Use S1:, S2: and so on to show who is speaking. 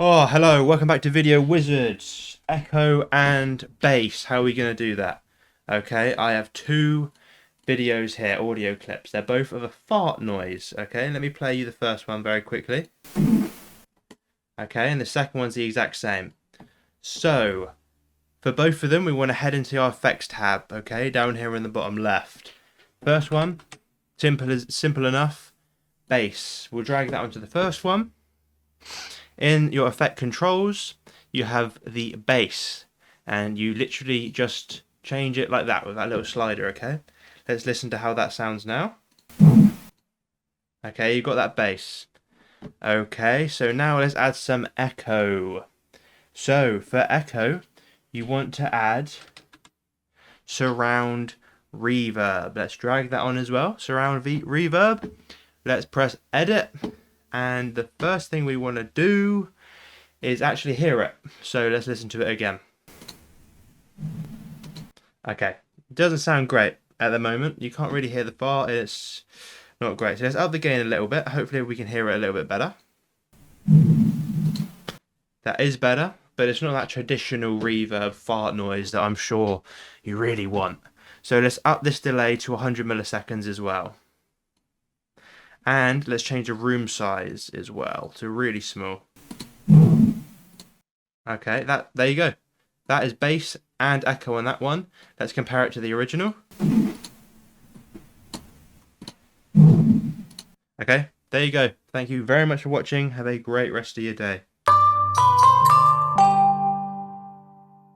S1: Oh, hello, welcome back to Video Wizards. Echo and bass, how are we going to do that? Okay, I have two videos here, audio clips. They're both of a fart noise, okay? Let me play you the first one very quickly. Okay, and the second one's the exact same. So, for both of them, we want to head into our effects tab, okay? Down here in the bottom left. First one, simple enough, bass. We'll drag that onto the first one. In your effect controls, you have the bass, and you literally just change it like that with that little slider, okay? Let's listen to how that sounds now. Okay, you've got that bass. Okay, so now let's add some echo. So, for echo, you want to add surround reverb. Let's drag that on as well. Surround reverb. Let's press edit. And the first thing we want to do is actually hear it. So let's listen to it again. Okay, it doesn't sound great at the moment. You can't really hear the fart. It's not great. So let's up the gain a little bit. Hopefully we can hear it a little bit better. That is better, but it's not that traditional reverb fart noise that I'm sure you really want. So let's up this delay to 100 milliseconds as well. And let's change the room size as well to really small. Okay, there you go. That is bass and echo on that one. Let's compare it to the original. Okay, there you go. Thank you very much for watching. Have a great rest of your day.